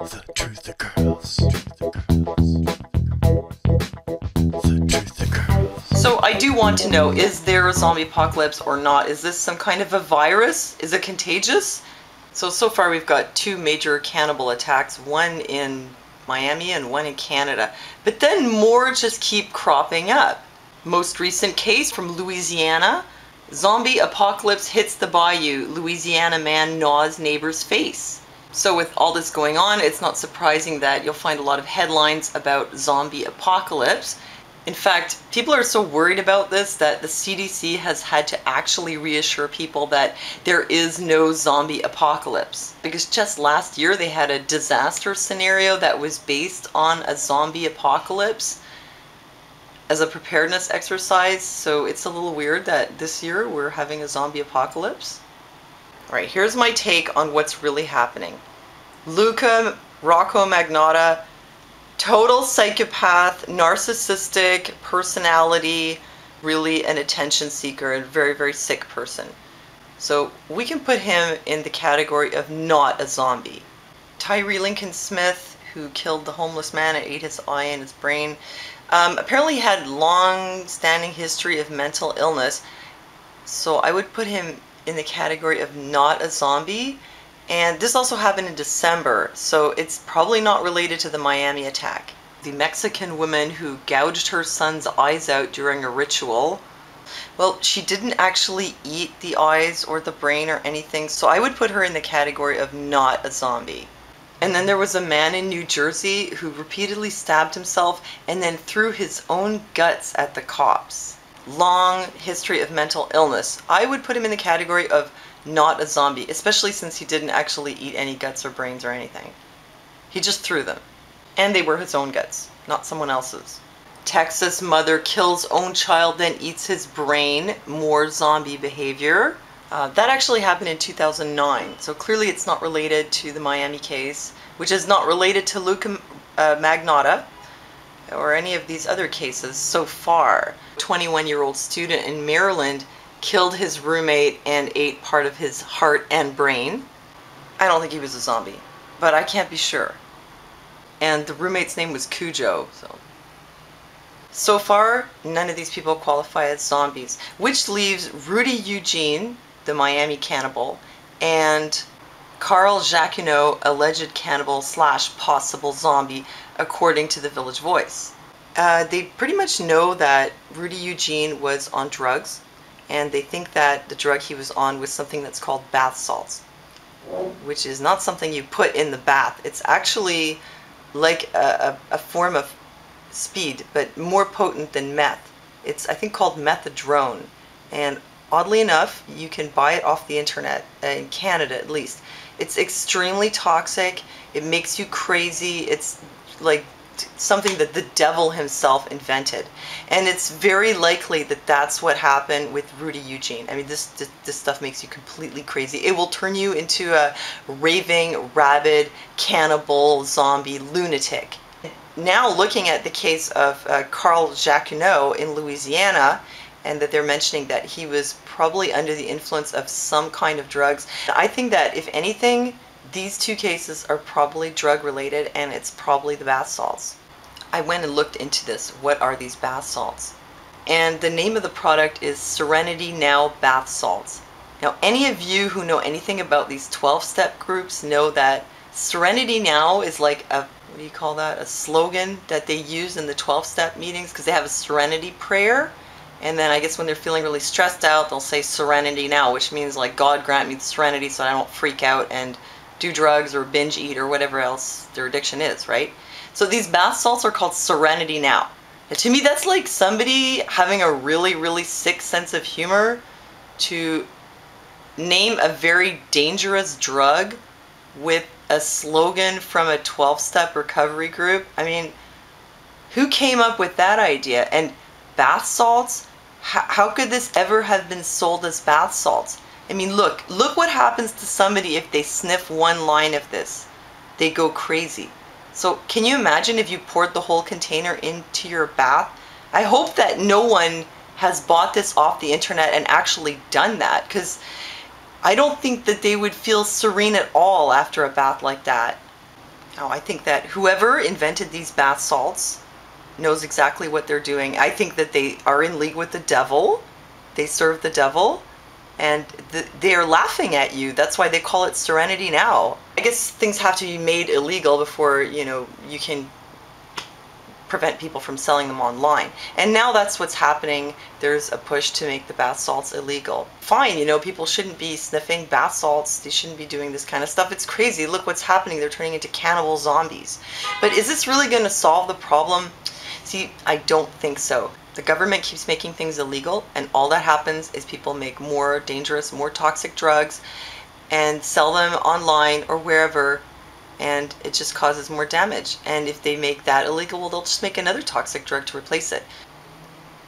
The truth occurs. The truth occurs. So I do want to know, is there a zombie apocalypse or not? Is this some kind of a virus? Is it contagious? So far we've got two major cannibal attacks, one in Miami and one in Canada. But then more just keep cropping up. Most recent case from Louisiana, zombie apocalypse hits the bayou. Louisiana man gnaws neighbor's face. So with all this going on, it's not surprising that you'll find a lot of headlines about zombie apocalypse. In fact, people are so worried about this that the CDC has had to actually reassure people that there is no zombie apocalypse. Because just last year they had a disaster scenario that was based on a zombie apocalypse as a preparedness exercise. So it's a little weird that this year we're having a zombie apocalypse. Alright, here's my take on what's really happening. Luca Rocco Magnotta, total psychopath, narcissistic personality, really an attention seeker, a very, very sick person. So we can put him in the category of not a zombie. Tyree Lincoln Smith, who killed the homeless man and ate his eye and his brain, apparently had long-standing history of mental illness. So I would put him in the category of not a zombie. And this also happened in December, so it's probably not related to the Miami attack. The Mexican woman who gouged her son's eyes out during a ritual, well, she didn't actually eat the eyes or the brain or anything, so I would put her in the category of not a zombie. And then there was a man in New Jersey who repeatedly stabbed himself and then threw his own guts at the cops. Long history of mental illness. I would put him in the category of not a zombie, especially since he didn't actually eat any guts or brains or anything. He just threw them. And they were his own guts, not someone else's. Texas mother kills own child, then eats his brain. More zombie behavior. That actually happened in 2009, so clearly it's not related to the Miami case, which is not related to Luca Magnotta or any of these other cases so far. 21-year-old student in Maryland killed his roommate and ate part of his heart and brain. I don't think he was a zombie, but I can't be sure. And the roommate's name was Cujo. So far, none of these people qualify as zombies, which leaves Rudy Eugene, the Miami cannibal, and Carl Jacquinot, alleged cannibal / possible zombie, according to the Village Voice. They pretty much know that Rudy Eugene was on drugs, and they think that the drug he was on was something that's called bath salts, which is not something you put in the bath. It's actually like a form of speed, but more potent than meth. It's, I think, called methadone, and oddly enough, you can buy it off the internet, in Canada at least. It's extremely toxic, it makes you crazy, it's like something that the devil himself invented. And it's very likely that that's what happened with Rudy Eugene. I mean, this stuff makes you completely crazy. It will turn you into a raving, rabid, cannibal, zombie lunatic. Now looking at the case of Carl Jacquinot in Louisiana, and that they're mentioning that he was probably under the influence of some kind of drugs, I think that if anything, these two cases are probably drug related, and it's probably the bath salts. I went and looked into this. What are these bath salts? And the name of the product is Serenity Now Bath Salts. Now, any of you who know anything about these 12-step groups know that Serenity Now is like a, what do you call that? A slogan that they use in the 12-step meetings, because they have a serenity prayer. And then I guess when they're feeling really stressed out, they'll say Serenity Now, which means like, God grant me the serenity so I don't freak out and do drugs or binge eat or whatever else their addiction is, right? So these bath salts are called Serenity Now. And to me, that's like somebody having a really, really sick sense of humor to name a very dangerous drug with a slogan from a 12-step recovery group. I mean, who came up with that idea? And bath salts? How could this ever have been sold as bath salts? I mean, look what happens to somebody if they sniff one line of this. They go crazy. So can you imagine if you poured the whole container into your bath? I hope that no one has bought this off the internet and actually done that, because I don't think that they would feel serene at all after a bath like that. Oh, I think that whoever invented these bath salts knows exactly what they're doing. I think that they are in league with the devil. They serve the devil, and they are laughing at you. That's why they call it Serenity Now. I guess things have to be made illegal before, you know, you can prevent people from selling them online. And now that's what's happening. There's a push to make the bath salts illegal. Fine, you know, people shouldn't be sniffing bath salts. They shouldn't be doing this kind of stuff. It's crazy. Look what's happening. They're turning into cannibal zombies. But is this really going to solve the problem? See, I don't think so. The government keeps making things illegal, and all that happens is people make more dangerous, more toxic drugs and sell them online or wherever, and it just causes more damage. And if they make that illegal, well, they'll just make another toxic drug to replace it.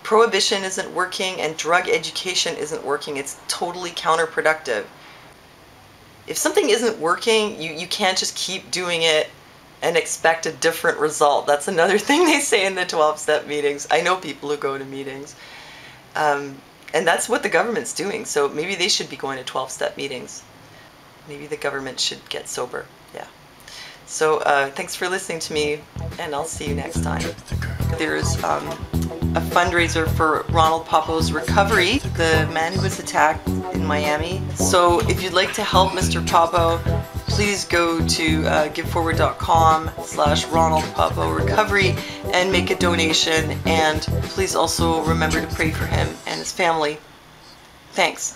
Prohibition isn't working, and drug education isn't working. It's totally counterproductive. If something isn't working, you can't just keep doing it and expect a different result. That's another thing they say in the 12-step meetings. I know people who go to meetings. And that's what the government's doing. So maybe they should be going to 12-step meetings. Maybe the government should get sober. Yeah. So thanks for listening to me, and I'll see you next time. There's a fundraiser for Ronald Popo's recovery, the man who was attacked in Miami. So if you'd like to help Mr. Popo, please go to giveforward.com/Ronald Popo Recovery and make a donation. And please also remember to pray for him and his family. Thanks.